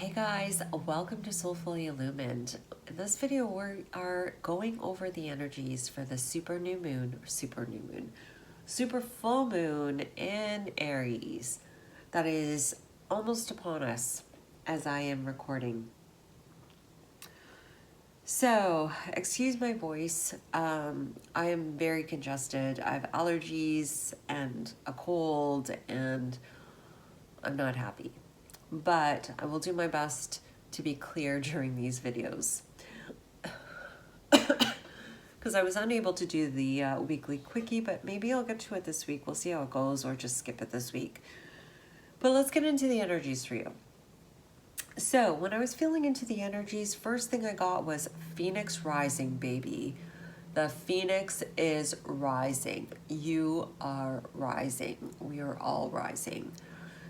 Hey guys, welcome to Soulfully Illumined. In this video, we are going over the energies for the super full moon in Aries that is almost upon us as I am recording. So, excuse my voice. I am very congested. I have allergies and a cold, and I'm not happy. But I will do my best to be clear during these videos. Because I was unable to do the weekly quickie, but maybe I'll get to it this week. We'll see how it goes, or just skip it this week. But let's get into the energies for you. So when I was feeling into the energies, first thing I got was Phoenix rising, baby. The Phoenix is rising. You are rising. We are all rising.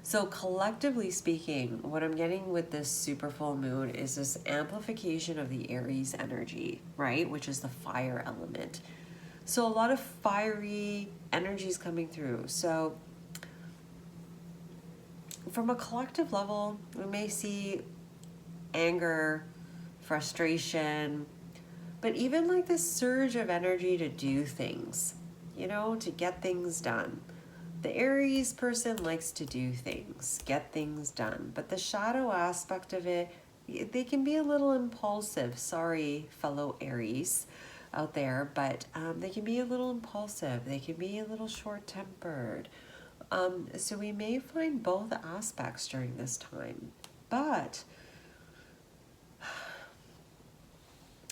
So collectively speaking, what I'm getting with this super full moon is this amplification of the Aries energy, right? Which is the fire element. So a lot of fiery energies coming through. So from a collective level, we may see anger, frustration, but even like this surge of energy to do things, you know, to get things done. The Aries person likes to do things, get things done, but the shadow aspect of it, they can be a little impulsive. Sorry, fellow Aries out there, but they can be a little impulsive. They can be a little short-tempered. So we may find both aspects during this time, but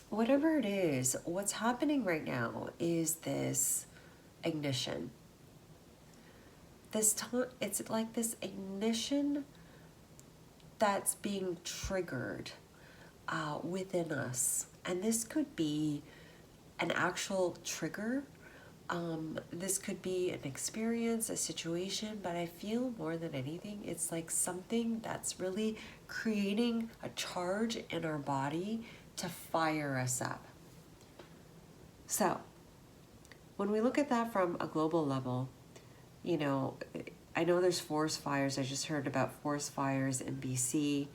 whatever it is, what's happening right now is this ignition. This time, it's like this ignition that's being triggered within us. And this could be an actual trigger. This could be an experience, a situation, but I feel more than anything, it's like something that's really creating a charge in our body to fire us up. So when we look at that from a global level, you know, I know there's forest fires. I just heard about forest fires in BC.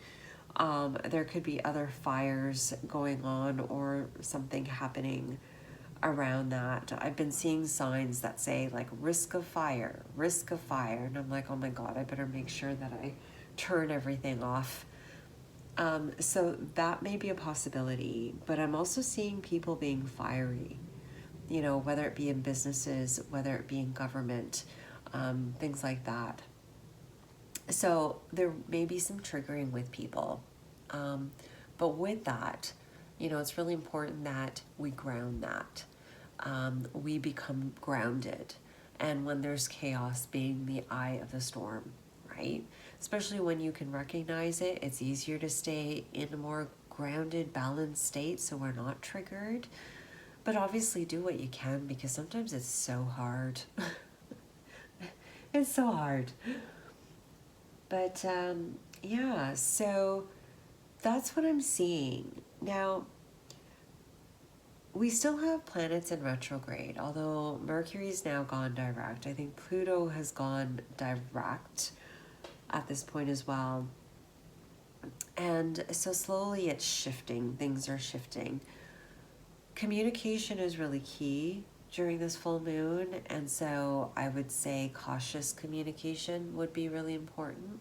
There could be other fires going on or something happening around that. I've been seeing signs that say like risk of fire. And I'm like, oh my God, I better make sure that I turn everything off. So that may be a possibility, but I'm also seeing people being fiery, you know, whether it be in businesses, whether it be in government, things like that. So there may be some triggering with people. But with that, you know, it's really important that we ground that. We become grounded. And when there's chaos, being the eye of the storm, right? Especially when you can recognize it, it's easier to stay in a more grounded, balanced state so we're not triggered. But obviously do what you can, because sometimes it's so hard. It's so hard. But yeah, so that's what I'm seeing. Now, we still have planets in retrograde, although Mercury's now gone direct. I think Pluto has gone direct at this point as well. And so slowly it's shifting. Things are shifting. Communication is really key during this full moon, and so I would say cautious communication would be really important,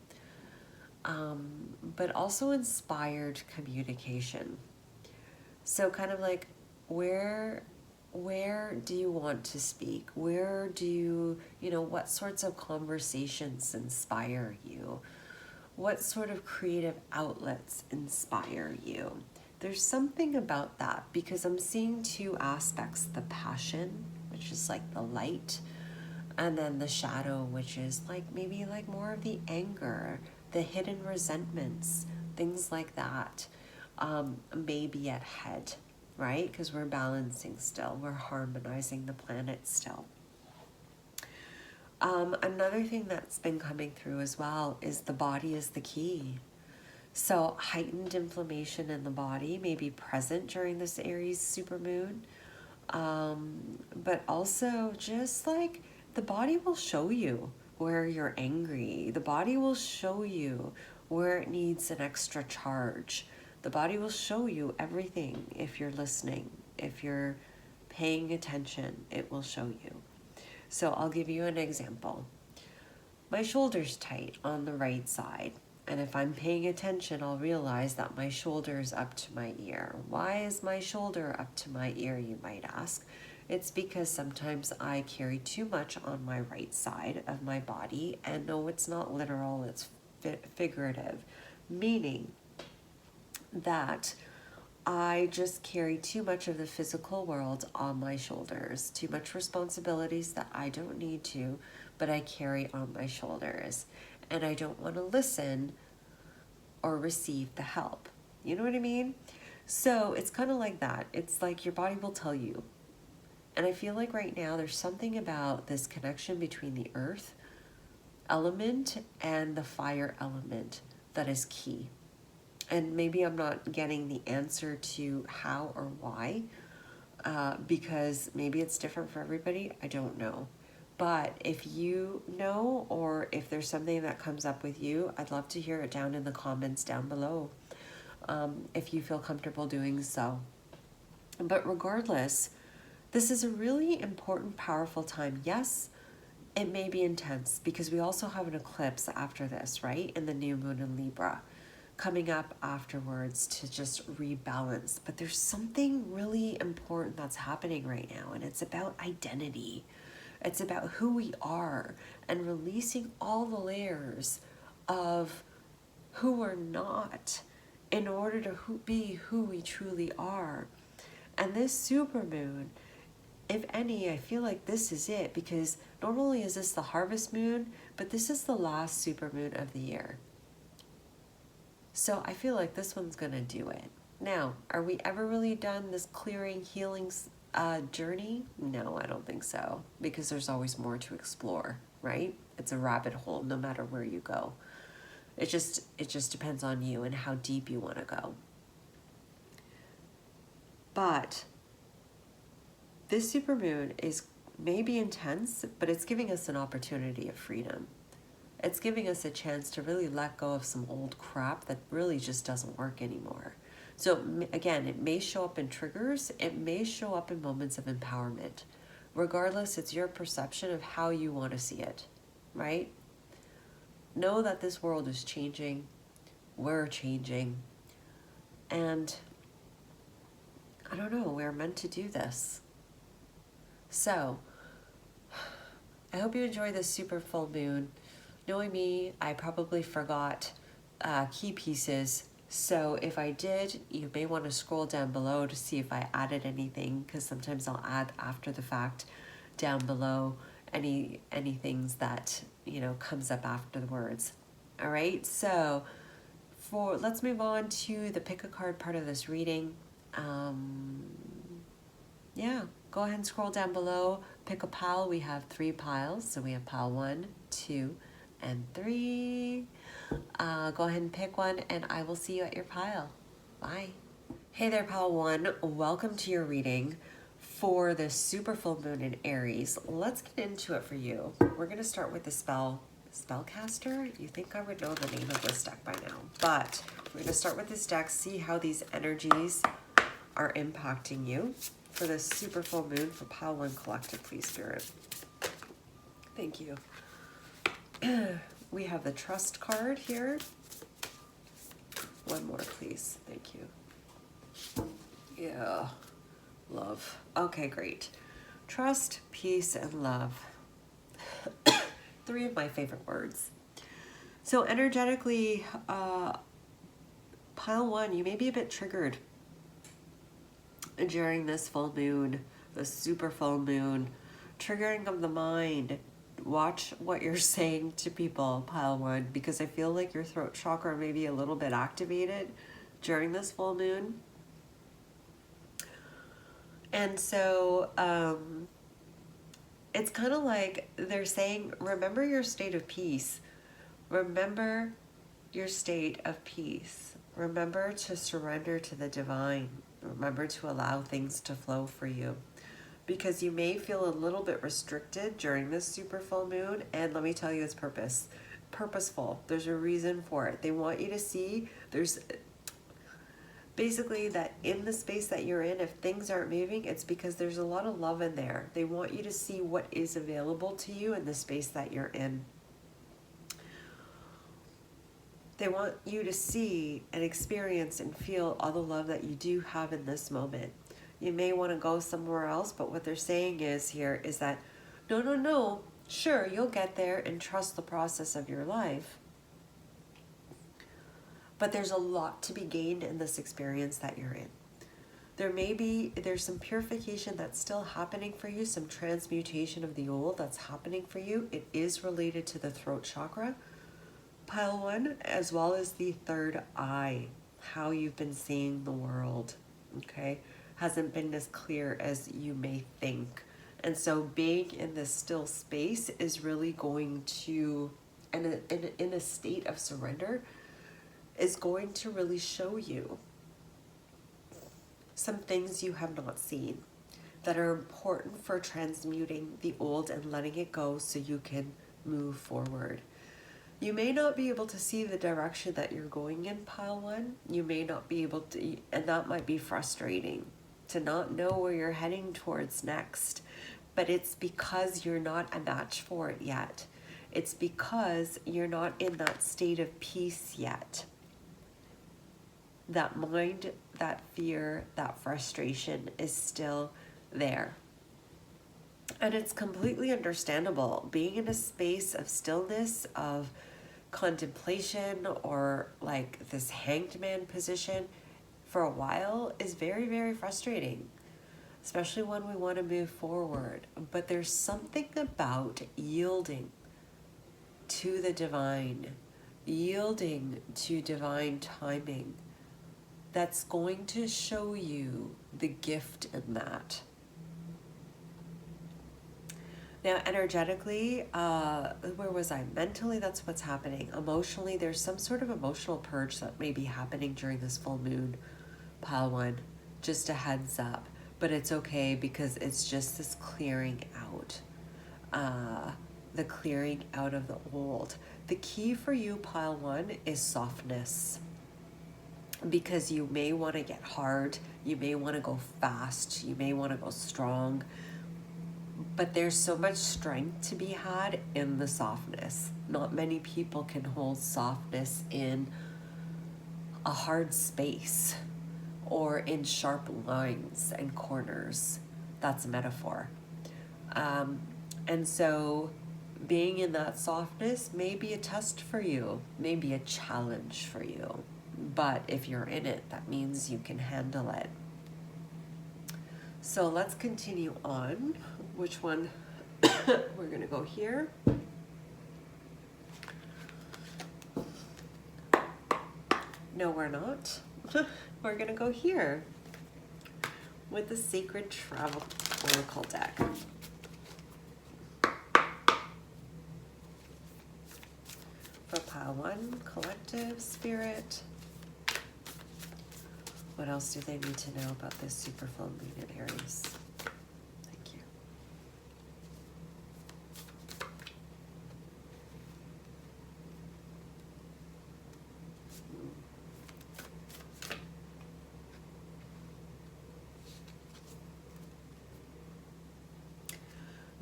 but also inspired communication. So kind of like, where do you want to speak? Where do you know, what sorts of conversations inspire you? What sort of creative outlets inspire you? There's something about that, because I'm seeing two aspects: the passion, which is like the light, and then the shadow, which is like maybe like more of the anger, the hidden resentments, things like that, maybe at head, right? Because we're balancing still, we're harmonizing the planet still. Another thing that's been coming through as well is the body is the key. So heightened inflammation in the body may be present during this Aries supermoon, but also just like the body will show you where you're angry. The body will show you where it needs an extra charge. The body will show you everything if you're listening. If you're paying attention, it will show you. So I'll give you an example. My shoulder's tight on the right side. And if I'm paying attention, I'll realize that my shoulder is up to my ear. Why is my shoulder up to my ear, you might ask? It's because sometimes I carry too much on my right side of my body. And no, it's not literal, it's figurative. Meaning that I just carry too much of the physical world on my shoulders. Too much responsibilities that I don't need to, but I carry on my shoulders. And I don't want to listen or receive the help. You know what I mean? So it's kind of like that. It's like your body will tell you. And I feel like right now there's something about this connection between the earth element and the fire element that is key. And maybe I'm not getting the answer to how or why, because maybe it's different for everybody. I don't know. But if you know, or if there's something that comes up with you, I'd love to hear it down in the comments down below, if you feel comfortable doing so. But regardless, this is a really important, powerful time. Yes, it may be intense because we also have an eclipse after this, right? In the new moon in Libra, coming up afterwards to just rebalance. But there's something really important that's happening right now, and it's about identity. It's about who we are and releasing all the layers of who we're not in order to be who we truly are. And this supermoon, if any, I feel like this is it, because normally is this the harvest moon, but this is the last supermoon of the year. So I feel like this one's gonna do it. Now, are we ever really done this clearing, healing journey? No, I don't think so, because there's always more to explore, right? It's a rabbit hole no matter where you go. It just depends on you and how deep you want to go. But this supermoon is maybe intense, but it's giving us an opportunity of freedom. It's giving us a chance to really let go of some old crap that really just doesn't work anymore. So again, it may show up in triggers, it may show up in moments of empowerment. Regardless, it's your perception of how you want to see it, right? Know that this world is changing, we're changing, and I don't know, we're meant to do this. So, I hope you enjoy this super full moon. Knowing me, I probably forgot key pieces. So if I did, you may want to scroll down below to see if I added anything, because sometimes I'll add after the fact down below any things that, you know, comes up after the words. All right, so let's move on to the pick a card part of this reading. Yeah, go ahead and scroll down below, pick a pile. We have 3 piles, so we have pile 1, 2, and 3. Go ahead and pick one, and I will see you at your pile. Bye. Hey there, pile 1. Welcome to your reading for this super full moon in Aries. Let's get into it for you. We're going to start with the spellcaster. You think I would know the name of this deck by now, but we're going to start with this deck, see how these energies are impacting you for this super full moon for pile 1 collective, please, Spirit. Thank you. We have the trust card here. One more, please. Thank you. Yeah. Love. Okay, great. Trust, peace, and love. 3 of my favorite words. So energetically, pile 1, you may be a bit triggered during this full moon, the super full moon. Triggering of the mind. Watch what you're saying to people, pile 1, because I feel like your throat chakra may be a little bit activated during this full moon. And so it's kind of like they're saying, remember your state of peace. Remember your state of peace. Remember to surrender to the divine. Remember to allow things to flow for you. Because you may feel a little bit restricted during this super full moon, and let me tell you its purpose. purposeful. There's a reason for it. They want you to see there's basically that in the space that you're in, if things aren't moving, it's because there's a lot of love in there. They want you to see what is available to you in the space that you're in. They want you to see and experience and feel all the love that you do have in this moment. You may want to go somewhere else, but what they're saying is here is that, no, sure, you'll get there and trust the process of your life. But there's a lot to be gained in this experience that you're in. There's some purification that's still happening for you, some transmutation of the old that's happening for you. It is related to the throat chakra, pile 1, as well as the third eye, how you've been seeing the world, okay? Hasn't been as clear as you may think. And so being in this still space is really going to, in a state of surrender, is going to really show you some things you have not seen that are important for transmuting the old and letting it go so you can move forward. You may not be able to see the direction that you're going in, pile 1. You may not be able to, and that might be frustrating to not know where you're heading towards next. But it's because you're not a match for it yet. It's because you're not in that state of peace yet. That mind, that fear, that frustration is still there. And it's completely understandable. Being in a space of stillness, of contemplation, or like this hanged man position for a while is very, very frustrating, especially when we want to move forward. But there's something about yielding to the divine, yielding to divine timing, that's going to show you the gift in that. Now, energetically, where was I? Mentally, that's what's happening. Emotionally, there's some sort of emotional purge that may be happening during this full moon, pile 1. Just a heads up. But it's okay because it's just this clearing out. The clearing out of the old. The key for you, pile 1, is softness. Because you may want to get hard, you may want to go fast, you may want to go strong, but there's so much strength to be had in the softness. Not many people can hold softness in a hard space or in sharp lines and corners. That's a metaphor. And so being in that softness may be a test for you, may be a challenge for you. But if you're in it, that means you can handle it. So let's continue on. Which one? We're going to go here. No, we're not. We're going to go here with the Sacred Travel Oracle deck. For pile 1, collective, spirit. What else do they need to know about this super full moon in Aries? Thank you.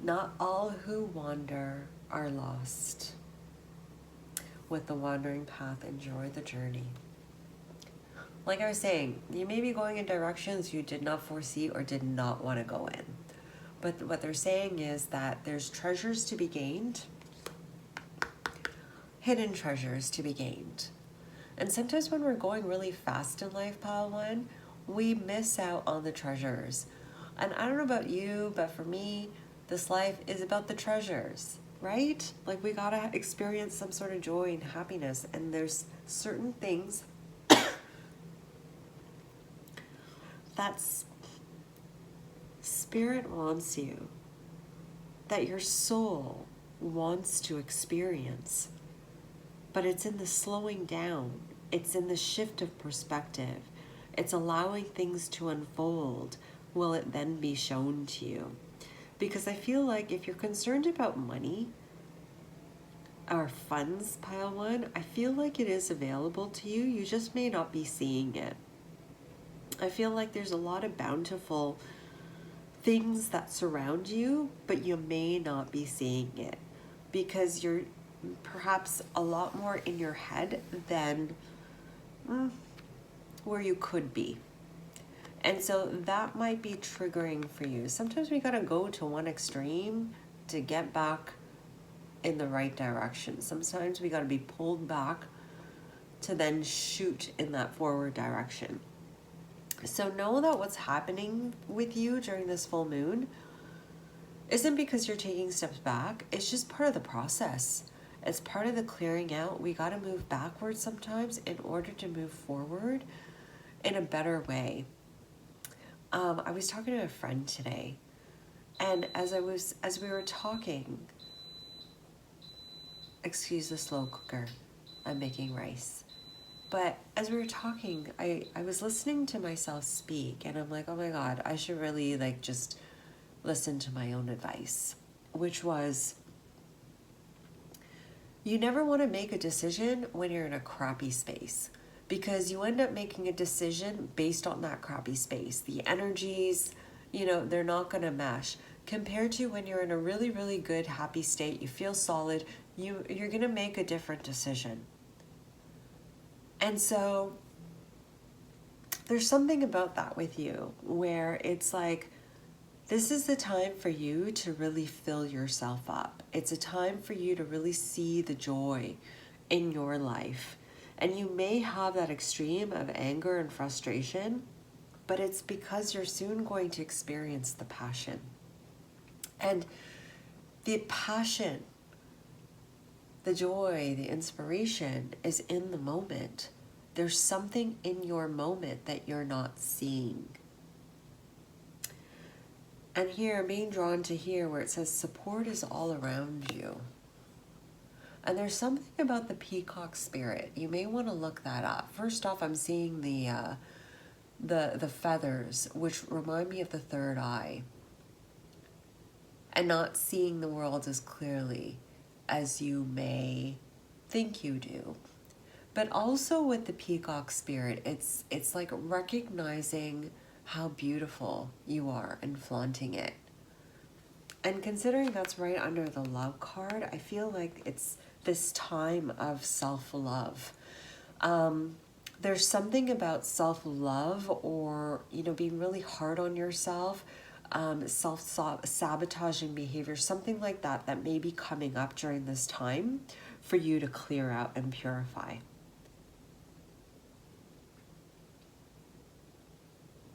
Not all who wander are lost. With the wandering path, enjoy the journey. Like I was saying, you may be going in directions you did not foresee or did not want to go in. But what they're saying is that there's treasures to be gained, hidden treasures to be gained. And sometimes when we're going really fast in life, pile 1, we miss out on the treasures. And I don't know about you, but for me, this life is about the treasures, right? Like we gotta experience some sort of joy and happiness. And there's certain things that's spirit wants you, that your soul wants to experience, but it's in the slowing down, it's in the shift of perspective, it's allowing things to unfold. Will it then be shown to you? Because I feel like if you're concerned about money, or funds, pile one, I feel like it is available to you. You just may not be seeing it. I feel like there's a lot of bountiful things that surround you, but you may not be seeing it because you're perhaps a lot more in your head than where you could be. And so that might be triggering for you. Sometimes we gotta go to one extreme to get back in the right direction. Sometimes we gotta be pulled back to then shoot in that forward direction. So know that what's happening with you during this full moon isn't because you're taking steps back. It's just part of the process. It's part of the clearing out. We got to move backwards sometimes in order to move forward in a better way. I was talking to a friend today, and as we were talking, excuse the slow cooker, I'm making rice. But as we were talking, I was listening to myself speak, and I'm like, oh my God, I should really like just listen to my own advice, which was, you never want to make a decision when you're in a crappy space, because you end up making a decision based on that crappy space. The energies, you know, they're not going to mesh compared to when you're in a really, really good, happy state. You feel solid. You're going to make a different decision. And so there's something about that with you where it's like, this is the time for you to really fill yourself up. It's a time for you to really see the joy in your life. And you may have that extreme of anger and frustration, but it's because you're soon going to experience the passion. And the passion, the joy, the inspiration is in the moment. There's something in your moment that you're not seeing. And here, I'm being drawn to here where it says support is all around you. And there's something about the peacock spirit. You may want to look that up. First off, I'm seeing the feathers, which remind me of the third eye. And not seeing the world as clearly as you may think you do. But also with the peacock spirit, it's like recognizing how beautiful you are and flaunting it. And considering that's right under the love card, I feel like it's this time of self-love. There's something about self-love or, you know, being really hard on yourself, self-sabotaging behavior, something like that, that may be coming up during this time for you to clear out and purify.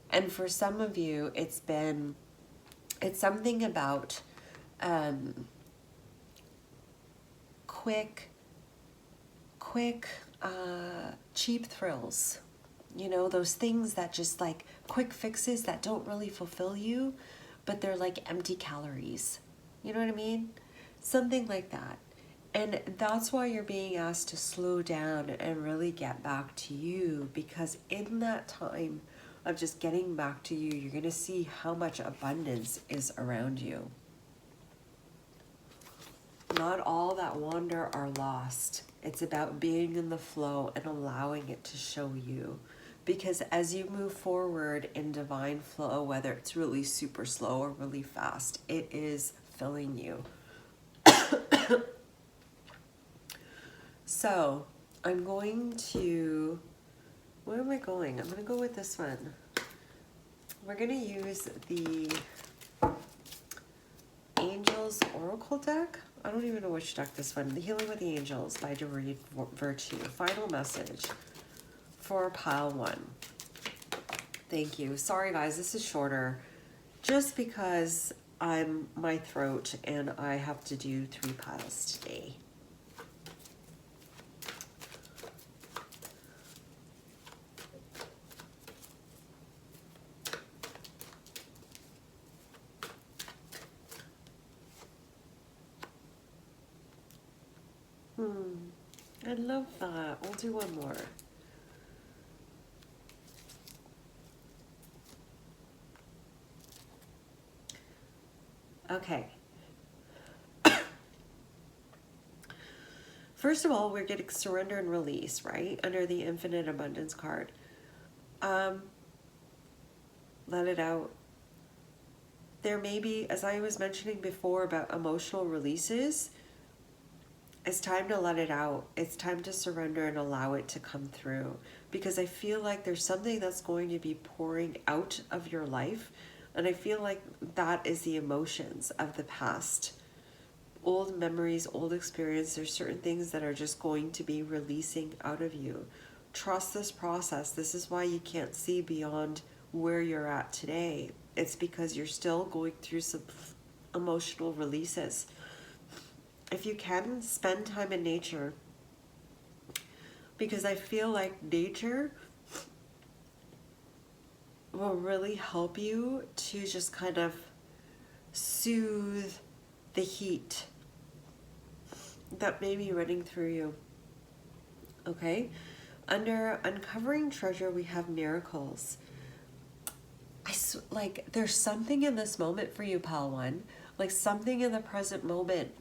And for some of you, it's something about quick, cheap thrills. You know, those things that just like quick fixes that don't really fulfill you, but they're like empty calories. You know what I mean? Something like that. And that's why you're being asked to slow down and really get back to you, because in that time of just getting back to you, you're going to see how much abundance is around you. Not all that wander are lost. It's about being in the flow and allowing it to show you. Because as you move forward in divine flow, whether it's really super slow or really fast, it is filling you. So I'm going to, where am I going? I'm going to go with this one. We're going to use the Angels Oracle deck. I don't even know which deck this one. The Healing with the Angels by Doreen Virtue. Final message for pile one. Thank you. Sorry guys, this is shorter just because I'm my throat and I have to do 3 piles today. I love that. We'll do one more. Okay. First of all, we're getting surrender and release, right? Under the infinite abundance card. Let it out. There may be, as I was mentioning before about emotional releases, it's time to let it out. It's time to surrender and allow it to come through. Because I feel like there's something that's going to be pouring out of your life. And I feel like that is the emotions of the past. Old memories, old experience. There's certain things that are just going to be releasing out of you. Trust this process. This is why you can't see beyond where you're at today. It's because you're still going through some emotional releases. If you can, spend time in nature. Because I feel like nature will really help you to just kind of soothe the heat that may be running through you. Okay? Under uncovering treasure, we have miracles. Like, there's something in this moment for you, Pal One. Like, something in the present moment,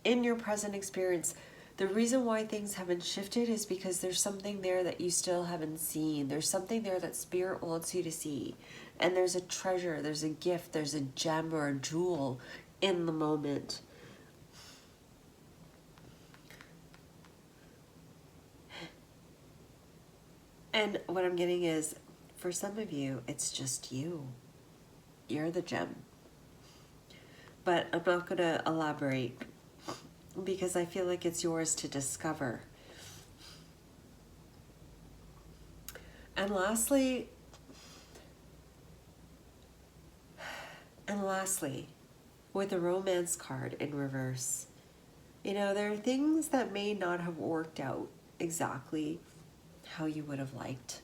in your present experience. The reason why things haven't shifted is because there's something there that you still haven't seen. There's something there that Spirit wants you to see. And there's a treasure, there's a gift, there's a gem or a jewel in the moment. And what I'm getting is, for some of you, it's just you. You're the gem. But I'm not going to elaborate because I feel like it's yours to discover. And lastly, with the romance card in reverse, you know, there are things that may not have worked out exactly how you would have liked,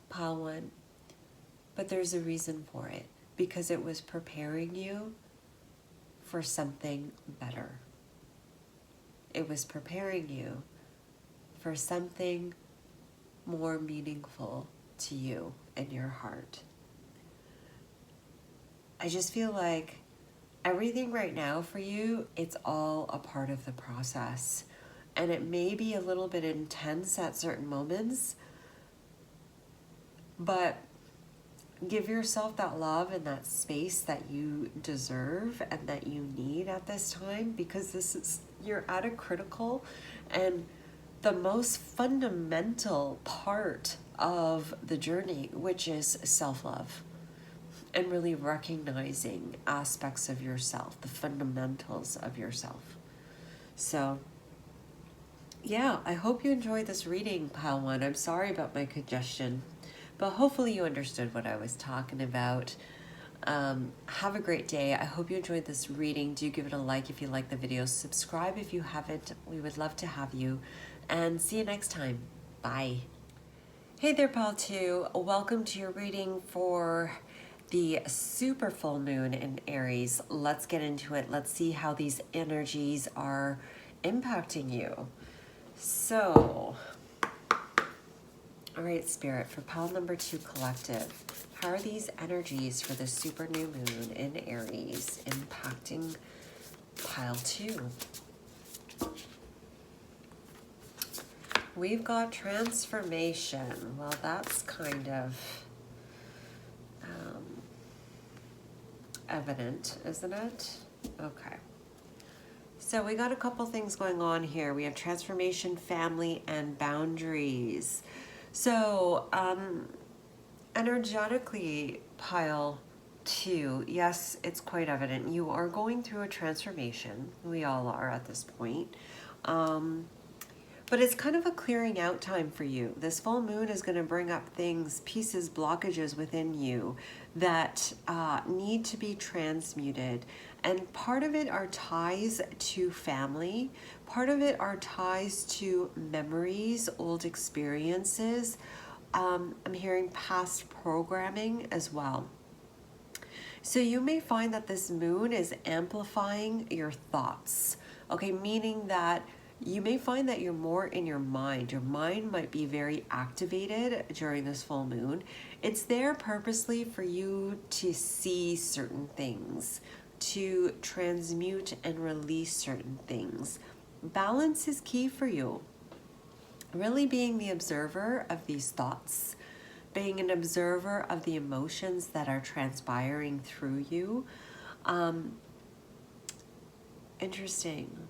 Pile One, but there's a reason for it, because it was preparing you for something better. It was preparing you for something more meaningful to you and your heart. I just feel like everything right now for you, it's all a part of the process. And it may be a little bit intense at certain moments, but give yourself that love and that space that you deserve and that you need at this time, because you're at a critical and the most fundamental part of the journey, which is self-love and really recognizing aspects of yourself, the fundamentals of yourself. So yeah, I hope you enjoyed this reading, Pile One. I'm sorry about my congestion, but hopefully you understood what I was talking about. Have a great day. I hope you enjoyed this reading. Do give it a like if you like the video. Subscribe if you haven't. We would love to have you. And see you next time. Bye. Hey there, Pile 2. Welcome to your reading for the super full moon in Aries. Let's get into it. Let's see how these energies are impacting you. So, all right, Spirit, for pile number 2 collective, how are these energies for the super new moon in Aries impacting pile 2? We've got transformation. Well, that's kind of evident, isn't it? Okay. So we got a couple things going on here. We have transformation, family, and boundaries. So energetically, pile 2, yes, it's quite evident. You are going through a transformation. We all are at this point. But it's kind of a clearing out time for you. This full moon is going to bring up things, pieces, blockages within you that need to be transmuted. And part of it are ties to family. Part of it are ties to memories, old experiences. I'm hearing past programming as well. So you may find that this moon is amplifying your thoughts. Okay, meaning that you may find that you're more in your mind. Your mind might be very activated during this full moon. It's there purposely for you to see certain things, to transmute and release certain things. balance is key for you. Really being the observer of these thoughts, being an observer of the emotions that are transpiring through you. Interesting.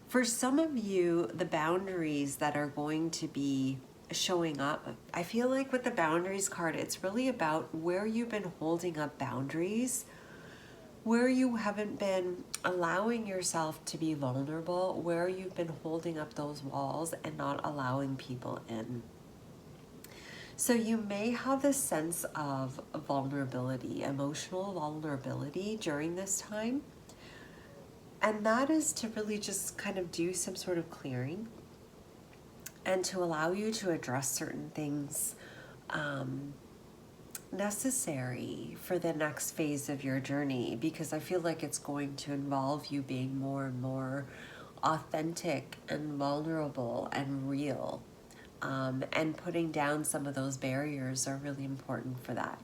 For some of you, the boundaries that are going to be showing up, I feel like with the boundaries card, it's really about where you've been holding up boundaries, where you haven't been allowing yourself to be vulnerable, where you've been holding up those walls and not allowing people in. So you may have this sense of vulnerability, emotional vulnerability during this time. And that is to really just kind of do some sort of clearing and to allow you to address certain things necessary for the next phase of your journey, because I feel like it's going to involve you being more and more authentic and vulnerable and real. And putting down some of those barriers are really important for that.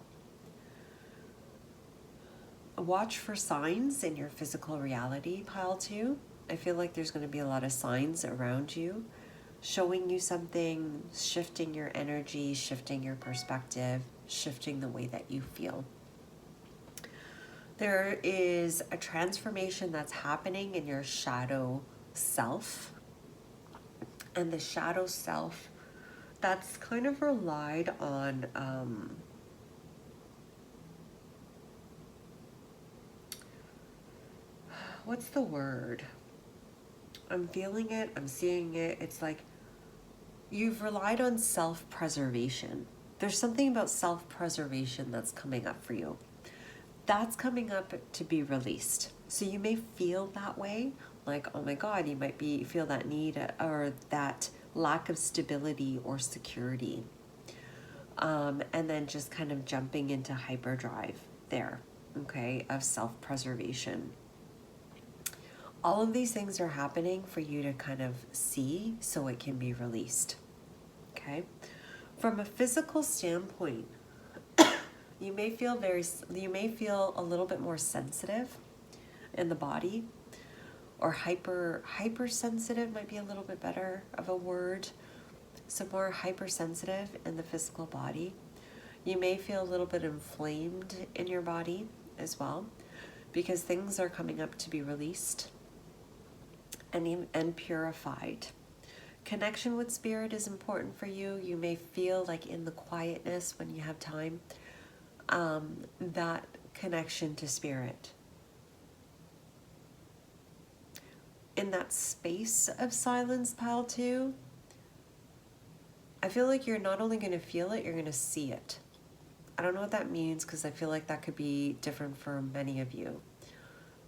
Watch for signs in your physical reality, pile 2. I feel like there's going to be a lot of signs around you, showing you something, shifting your energy, shifting your perspective, shifting the way that you feel. There is a transformation that's happening in your shadow self. And the shadow self, that's kind of relied on what's the word? I'm feeling it, I'm seeing it. It's like you've relied on self-preservation. There's something about self-preservation that's coming up for you. That's coming up to be released. So you may feel that way, like, oh my God, you might feel that need or that lack of stability or security. And then just kind of jumping into hyperdrive there, okay, of self-preservation. All of these things are happening for you to kind of see so it can be released, okay? From a physical standpoint, you may feel a little bit more sensitive in the body, or hypersensitive might be a little bit better of a word. So more hypersensitive in the physical body. You may feel a little bit inflamed in your body as well, because things are coming up to be released and purified. Connection with spirit is important for you. You may feel like in the quietness when you have time, that connection to spirit. In that space of silence, pile 2, I feel like you're not only going to feel it, you're going to see it. I don't know what that means, because I feel like that could be different for many of you.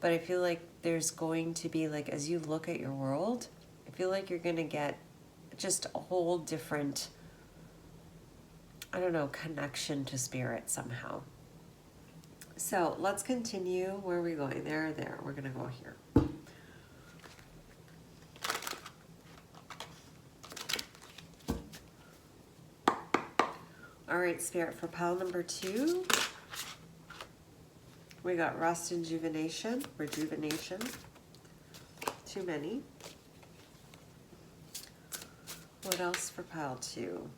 But I feel like there's going to be, like, as you look at your world, I feel like you're going to get just a whole different, I don't know, connection to spirit somehow. So let's continue. Where are we going? There. We're going to go here. All right, spirit, for pile number 2, we got rest and rejuvenation. Too many. What else for pile 2?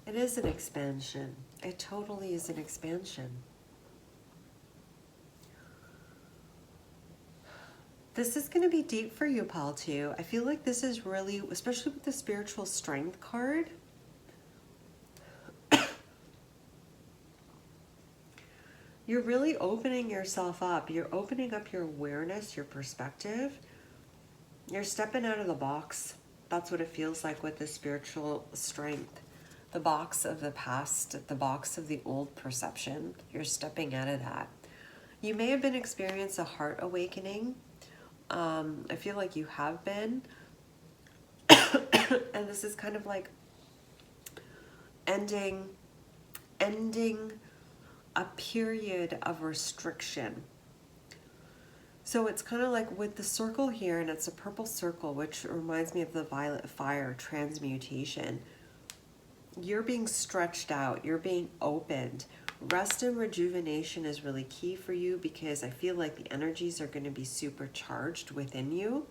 It is an expansion. It totally is an expansion. This is going to be deep for you, pile 2. I feel like this is really, especially with the spiritual strength card, you're really opening yourself up. You're opening up your awareness, your perspective. You're stepping out of the box. That's what it feels like with the spiritual strength. The box of the past, the box of the old perception. You're stepping out of that. You may have been experiencing a heart awakening. I feel like you have been. And this is kind of like ending a period of restriction. So it's kind of like with the circle here, and it's a purple circle, which reminds me of the violet fire transmutation. you're being stretched out, you're being opened. Rest and rejuvenation is really key for you because I feel like the energies are going to be supercharged within you.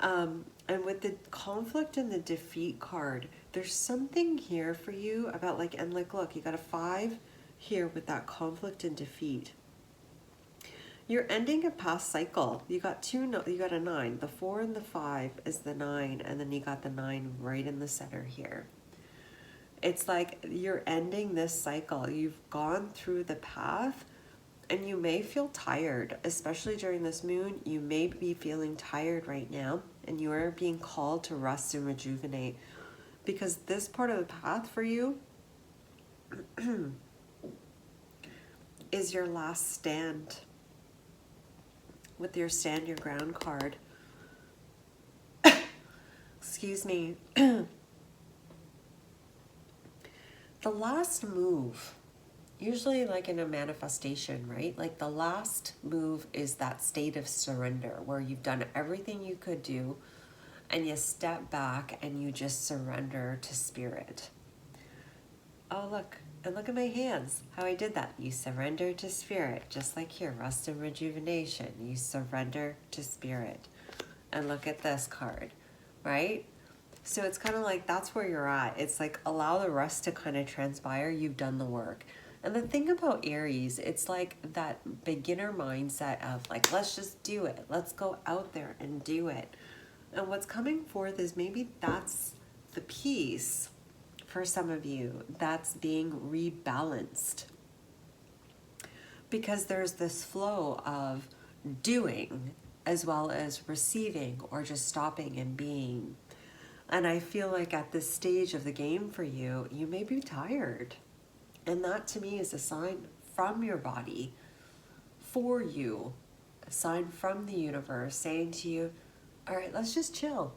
And with the conflict and the defeat card, there's something here for you about like, and like, look, you got a 5 here with that conflict and defeat. You're ending a past cycle. You got you got a 9. The 4 and the 5 is the 9, and then you got the 9 right in the center here. It's like you're ending this cycle. You've gone through the path, and you may feel tired, especially during this moon. You may be feeling tired right now, and you are being called to rest and rejuvenate, because this part of the path for you is your last stand. With your stand your ground card. Excuse me. The last move, usually like in a manifestation, right? Like the last move is that state of surrender where you've done everything you could do and you step back and you just surrender to spirit. Oh, look. And look at my hands, how I did that. You surrender to spirit, just like here, rest and rejuvenation. You surrender to spirit. And look at this card, right? So it's kind of like that's where you're at. It's like allow the rest to kind of transpire. You've done the work. And the thing about Aries, it's like that beginner mindset of like, let's just do it. Let's go out there and do it. And what's coming forth is maybe that's the piece for some of you that's being rebalanced, because there's this flow of doing as well as receiving or just stopping and being. And I feel like at this stage of the game for you, you may be tired, and that to me is a sign from your body for you, a sign from the universe saying to you, all right, let's just chill.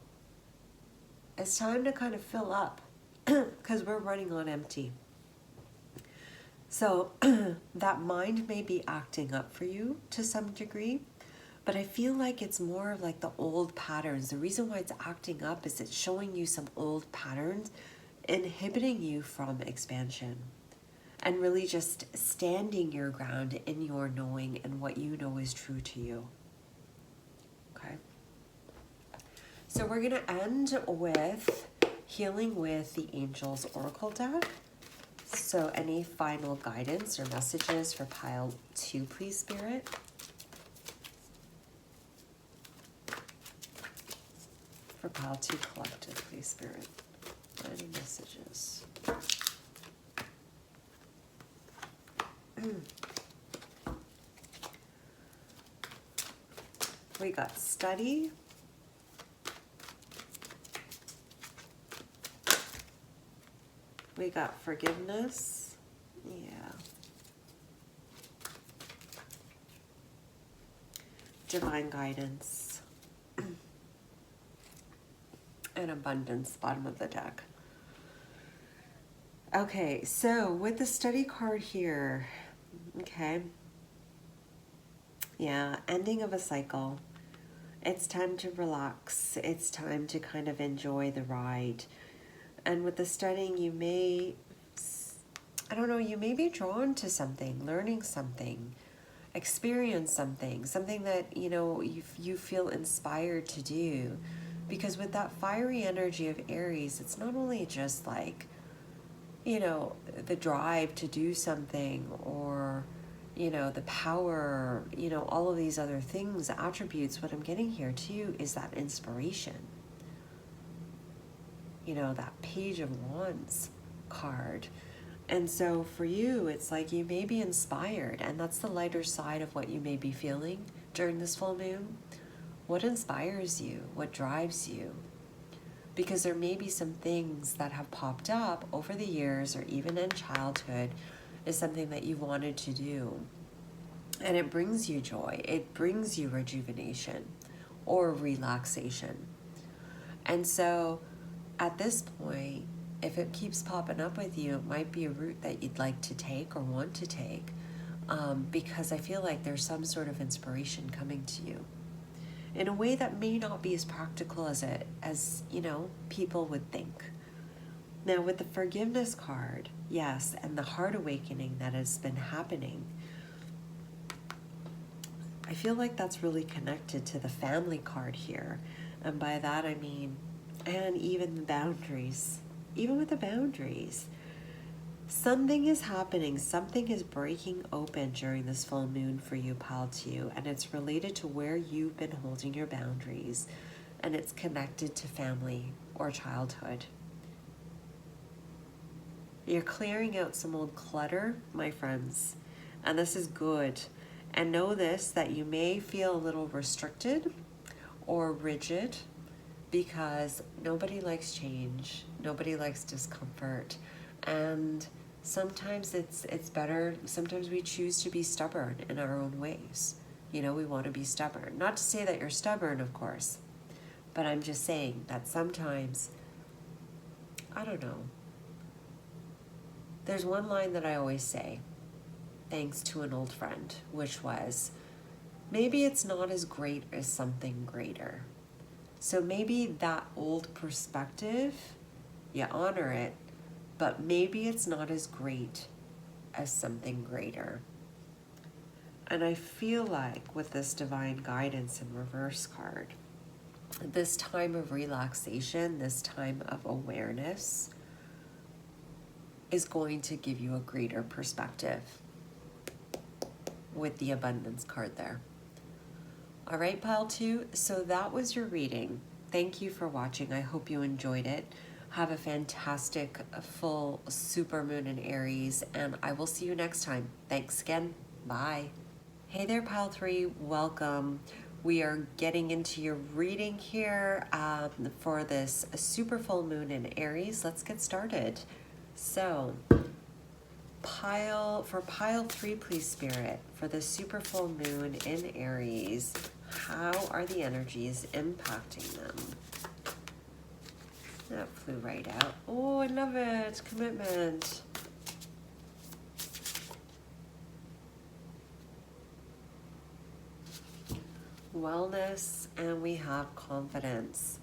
It's time to kind of fill up, because we're running on empty. So that mind may be acting up for you to some degree, but I feel like it's more like the old patterns. The reason why it's acting up is it's showing you some old patterns, inhibiting you from expansion, and really just standing your ground in your knowing and what you know is true to you. Okay. So we're going to end with healing with the Angels Oracle deck. So any final guidance or messages for pile 2, please, Spirit? For pile 2 collective, please, Spirit. Any messages? We got study. We got forgiveness. Yeah. Divine guidance. And abundance, bottom of the deck. Okay, so with the study card here, okay. Yeah, ending of a cycle. It's time to relax. It's time to kind of enjoy the ride. And with the studying, you may, I don't know, you may be drawn to something, learning something, experience something, something that, you know, you feel inspired to do. Because with that fiery energy of Aries, it's not only just like, you know, the drive to do something or, you know, the power, you know, all of these other things, attributes. What I'm getting here too is that inspiration. You know, that Page of Wands card. And so for you, it's like you may be inspired, and that's the lighter side of what you may be feeling during this full moon. What inspires you? What drives you? Because there may be some things that have popped up over the years or even in childhood is something that you wanted to do. And it brings you joy. It brings you rejuvenation or relaxation. And so at this point, if it keeps popping up with you, it might be a route that you'd like to take or want to take, because I feel like there's some sort of inspiration coming to you in a way that may not be as practical as you know, people would think. Now with the forgiveness card, yes, and the heart awakening that has been happening, I feel like that's really connected to the family card here. And by that I mean, and even the boundaries, even with the boundaries, something is happening, something is breaking open during this full moon for you, pile 2, and it's related to where you've been holding your boundaries, and it's connected to family or childhood. You're clearing out some old clutter, my friends, and this is good. And know this, that you may feel a little restricted or rigid because nobody likes change, nobody likes discomfort, and sometimes it's better, sometimes we choose to be stubborn in our own ways. You know, we want to be stubborn. Not to say that you're stubborn, of course, but I'm just saying that sometimes, I don't know. There's one line that I always say, thanks to an old friend, which was, maybe it's not as great as something greater. So maybe that old perspective, you honor it, but maybe it's not as great as something greater. And I feel like with this divine guidance in reverse card, this time of relaxation, this time of awareness is going to give you a greater perspective with the abundance card there. All right, pile 2, so that was your reading. Thank you for watching. I hope you enjoyed it. Have a fantastic full super moon in Aries, and I will see you next time. Thanks again. Bye. Hey there, pile 3. Welcome. We are getting into your reading here for this super full moon in Aries. Let's get started. So, pile 3, please, Spirit, for the super full moon in Aries. How are the energies impacting them? That flew right out. Oh, I love it. Commitment. Wellness, and we have confidence.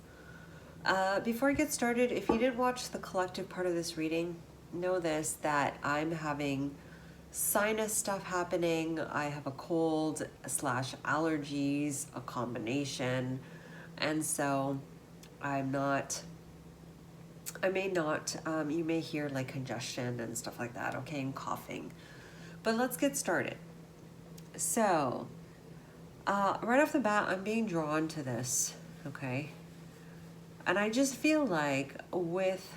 Before I get started, if you didn't watch the collective part of this reading, know this, that I'm having sinus stuff happening. I have a cold / allergies, a combination, and so I may not, you may hear like congestion and stuff like that, okay, and coughing. But let's get started. So, right off the bat, I'm being drawn to this, okay? And I just feel like with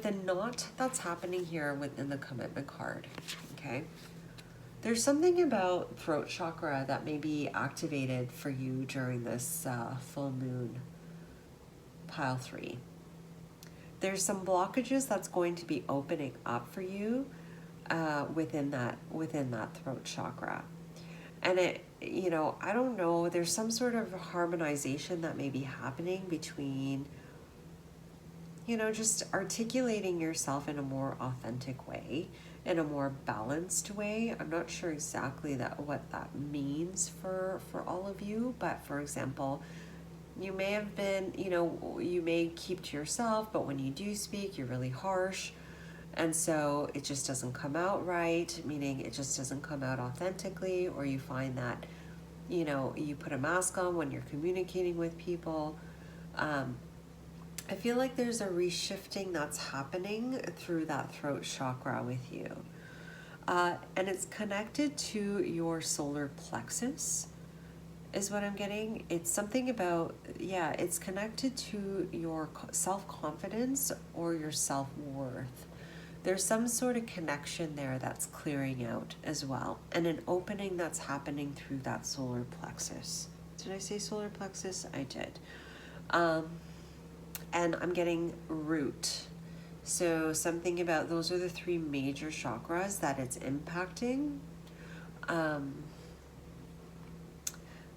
the knot that's happening here within the commitment card, okay? There's something about throat chakra that may be activated for you during this full moon, pile 3. There's some blockages that's going to be opening up for you within that throat chakra. And it, you know, I don't know, there's some sort of harmonization that may be happening between, you know, just articulating yourself in a more authentic way, in a more balanced way. I'm not sure exactly what that means for all of you, but for example, you may have been, you know, you may keep to yourself, but when you do speak, you're really harsh. And so it just doesn't come out right, meaning it just doesn't come out authentically, or you find that, you know, you put a mask on when you're communicating with people. I feel like there's a reshifting that's happening through that throat chakra with you. And it's connected to your solar plexus, is what I'm getting. It's something about, yeah, it's connected to your self-confidence or your self-worth. There's some sort of connection there that's clearing out as well, and an opening that's happening through that solar plexus. Did I say solar plexus? I did. And I'm getting root. So something about, those are the 3 major chakras that it's impacting.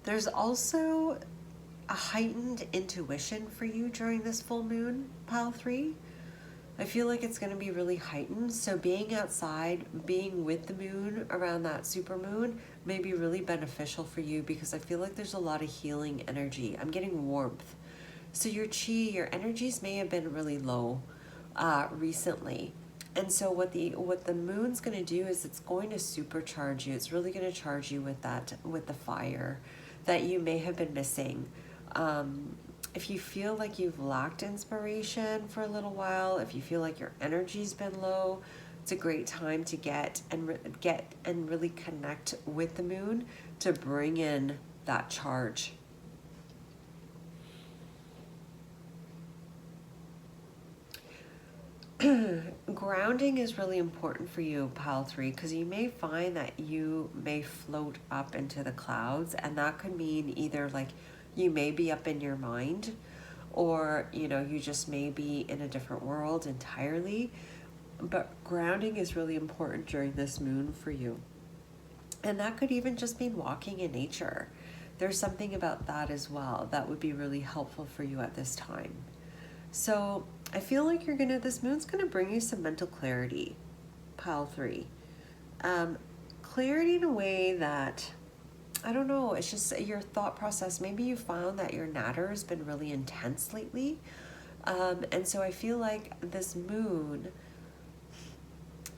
There's also a heightened intuition for you during this full moon, pile 3. I feel like it's going to be really heightened. So being outside, being with the moon around that super moon may be really beneficial for you, because I feel like there's a lot of healing energy. I'm getting warmth. So your chi, your energies may have been really low recently. And so what the moon's going to do is it's going to supercharge you. It's really going to charge you with that, with the fire that you may have been missing. If you feel like you've lacked inspiration for a little while, if you feel like your energy's been low, it's a great time to get and really connect with the moon to bring in that charge. Grounding is really important for you, pile 3, because you may find that you may float up into the clouds, and that could mean either like you may be up in your mind, or you know, you just may be in a different world entirely. But grounding is really important during this moon for you, and that could even just mean walking in nature. There's something about that as well that would be really helpful for you at this time. So I feel like this moon's gonna bring you some mental clarity, pile 3. Clarity in a way that, I don't know, it's just your thought process. Maybe you found that your natter has been really intense lately. And so I feel like this moon,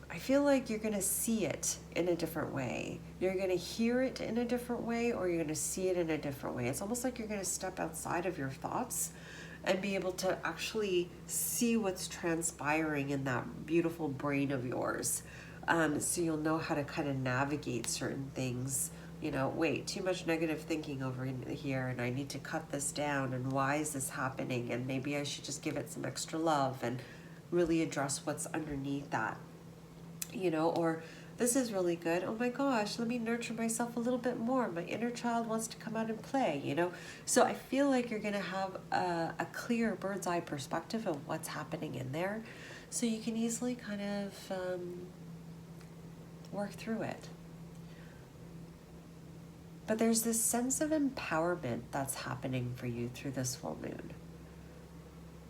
I feel like you're gonna see it in a different way. You're gonna hear it in a different way, or you're gonna see it in a different way. It's almost like you're gonna step outside of your thoughts and be able to actually see what's transpiring in that beautiful brain of yours. So you'll know how to kind of navigate certain things. You know, wait, too much negative thinking over here, and I need to cut this down, and why is this happening? And maybe I should just give it some extra love and really address what's underneath that. You know, or this is really good. Oh my gosh, let me nurture myself a little bit more. My inner child wants to come out and play, you know? So I feel like you're going to have a clear bird's eye perspective of what's happening in there. So you can easily kind of work through it. But there's this sense of empowerment that's happening for you through this full moon.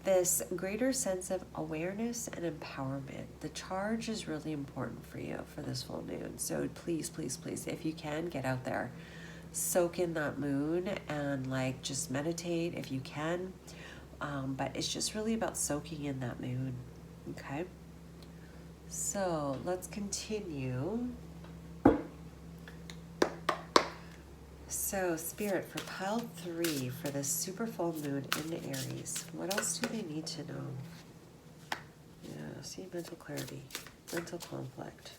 This greater sense of awareness and empowerment. The charge is really important for you for this full moon. So please, please, please, if you can, get out there. Soak in that moon and like just meditate if you can. But it's just really about soaking in that moon. Okay? So let's continue. So, Spirit, for pile 3, for this super full moon in Aries, what else do they need to know? Yeah, see, mental clarity, mental conflict,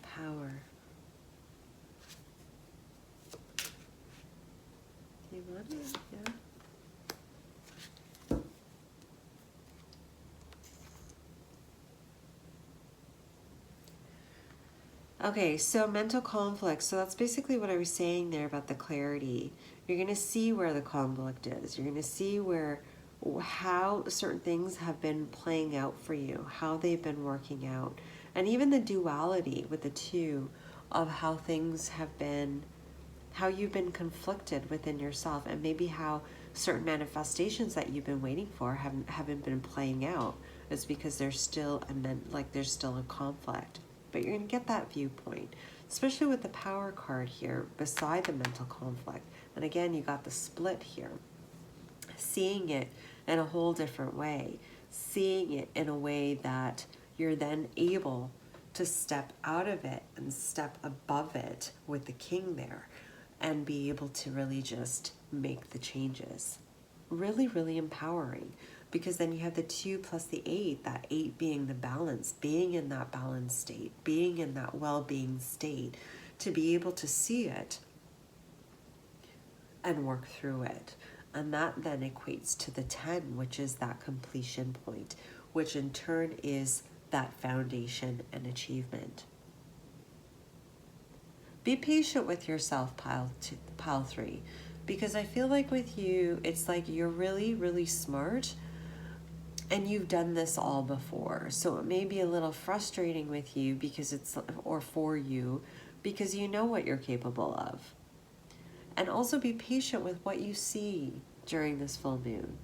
power. You want it? Yeah. Okay, so mental conflict. So that's basically what I was saying there about the clarity. You're going to see where the conflict is. You're going to see how certain things have been playing out for you, how they've been working out, and even the duality with the two of how things have been, how you've been conflicted within yourself, and maybe how certain manifestations that you've been waiting for haven't been playing out. It's because there's still a conflict. But you're going to get that viewpoint, especially with the power card here beside the mental conflict. And again, you got the split here. Seeing it in a whole different way. Seeing it in a way that you're then able to step out of it and step above it with the king there and be able to really just make the changes. Really, really empowering. Because then you have the 2 plus the 8, that 8 being the balance, being in that balanced state, being in that well-being state, to be able to see it and work through it. And that then equates to the 10, which is that completion point, which in turn is that foundation and achievement. Be patient with yourself, pile 3, because I feel like with you, it's like you're really, really smart, and you've done this all before. So it may be a little frustrating with you or for you, because you know what you're capable of. And also be patient with what you see during this full moon.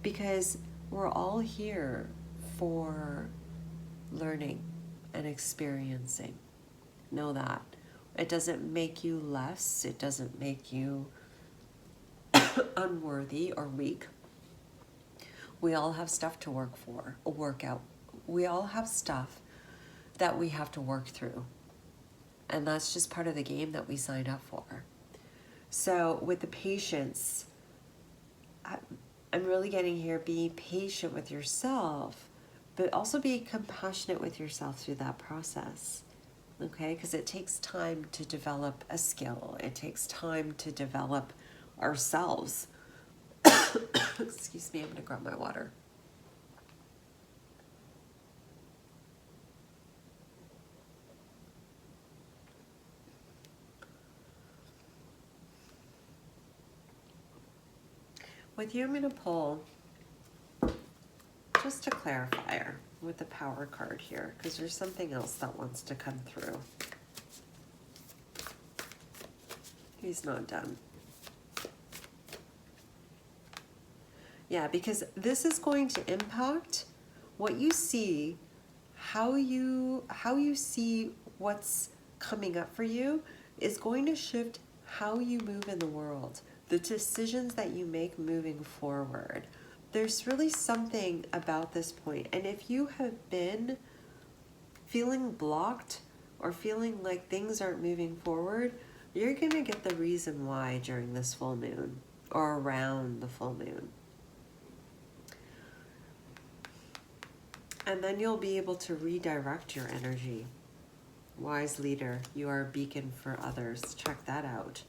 Because we're all here for learning and experiencing. Know that. It doesn't make you less. It doesn't make you unworthy or weak. We all have stuff to work out. We all have stuff that we have to work through. And that's just part of the game that we signed up for. So with the patience, I'm really getting here, be patient with yourself, but also be compassionate with yourself through that process. Okay, because it takes time to develop a skill. It takes time to develop ourselves. Excuse me, I'm going to grab my water. With you, I'm going to pull just a clarifier with the power card here, because there's something else that wants to come through. He's not done. Yeah, because this is going to impact what you see, how you see what's coming up for you is going to shift how you move in the world, the decisions that you make moving forward. There's really something about this point. And if you have been feeling blocked or feeling like things aren't moving forward, you're going to get the reason why during this full moon or around the full moon. And then you'll be able to redirect your energy. Wise leader, you are a beacon for others. Check that out.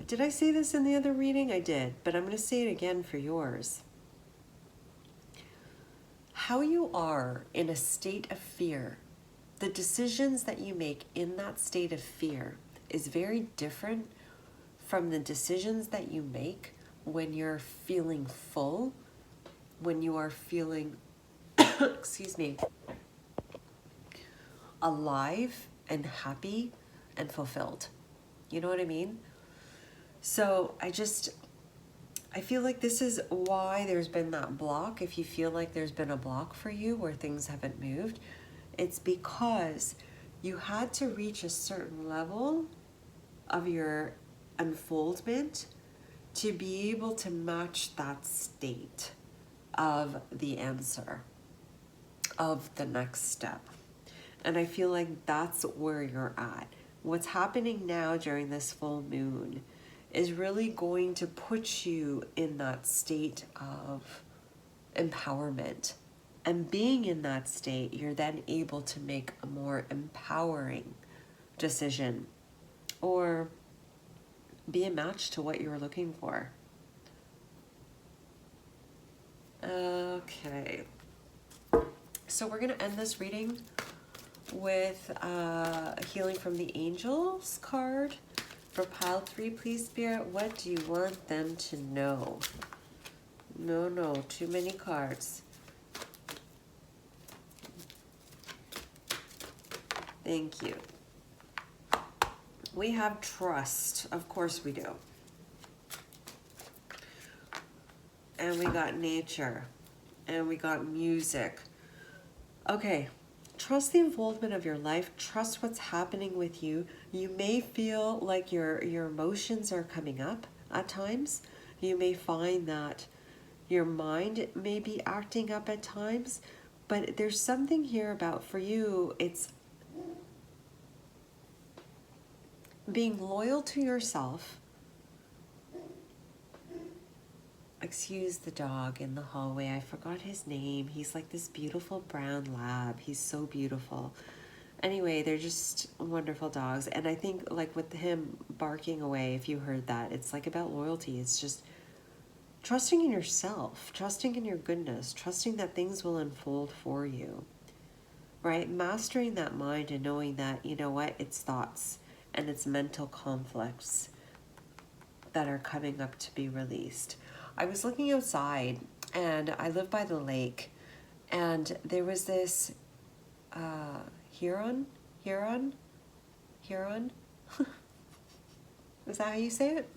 Did I say this in the other reading? I did, but I'm going to say it again for yours. How you are in a state of fear, the decisions that you make in that state of fear is very different from the decisions that you make when you're feeling full, when you are feeling excuse me, alive and happy and fulfilled. You know what I mean? So I feel like this is why there's been that block. If you feel like there's been a block for you where things haven't moved, it's because you had to reach a certain level of your unfoldment to be able to match that state of the answer, of the next step. And I feel like that's where you're at. What's happening now during this full moon is really going to put you in that state of empowerment. And being in that state, you're then able to make a more empowering decision or be a match to what you were looking for. Okay. So we're going to end this reading with Healing from the Angels card. For pile 3, please, Spirit, what do you want them to know? No, too many cards. Thank you. We have trust. Of course we do. And we got nature. And we got music. Okay, trust the involvement of your life. Trust what's happening with you. You may feel like your emotions are coming up at times. You may find that your mind may be acting up at times. But there's something here about, for you, it's being loyal to yourself. Excuse the dog in the hallway. I forgot his name. He's like this beautiful brown lab. He's so beautiful. Anyway, they're just wonderful dogs. And I think like with him barking away, if you heard that, it's like about loyalty. It's just trusting in yourself, trusting in your goodness, trusting that things will unfold for you, right? Mastering that mind and knowing that, you know what, it's thoughts and it's mental conflicts that are coming up to be released. I was looking outside and I live by the lake and there was this Huron? Is that how you say it?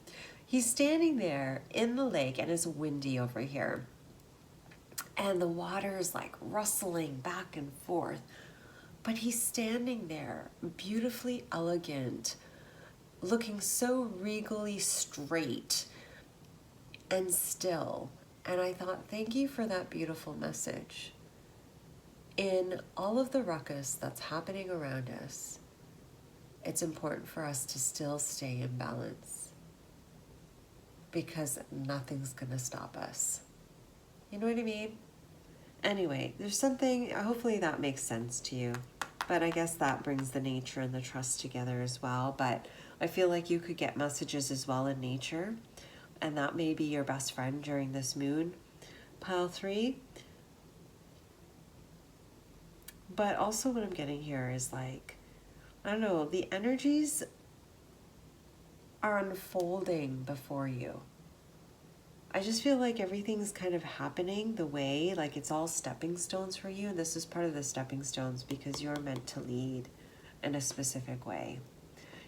He's standing there in the lake and it's windy over here. And the water is like rustling back and forth. But he's standing there, beautifully elegant, looking so regally straight. and still. And I thought, thank you for that beautiful message. In all of the ruckus that's happening around us, it's important for us to still stay in balance, because nothing's gonna stop us. You know what I mean? Anyway, there's something, hopefully that makes sense to you. But I guess that brings the nature and the trust together as well. But I feel like you could get messages as well in nature, and that may be your best friend during this moon, pile 3. But also what I'm getting here is like, I don't know, the energies are unfolding before you. I just feel like everything's kind of happening the way, like it's all stepping stones for you. And this is part of the stepping stones because you're meant to lead in a specific way.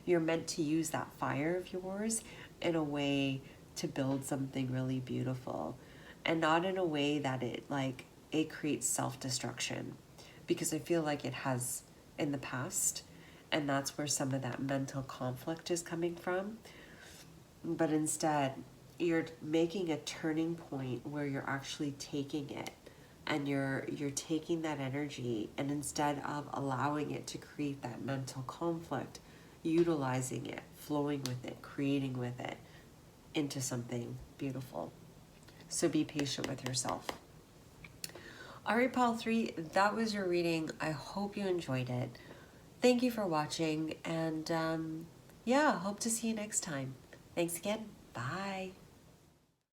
You're meant to use that fire of yours in a way to build something really beautiful, and not in a way that it creates self-destruction, because I feel like it has in the past, and that's where some of that mental conflict is coming from. But instead, you're making a turning point where you're actually taking it, and you're taking that energy, and instead of allowing it to create that mental conflict, utilizing it, flowing with it, creating with it into something beautiful. So be patient with yourself. All right, pile 3, that was your reading. I hope you enjoyed it. Thank you for watching, and yeah, hope to see you next time. Thanks again. Bye.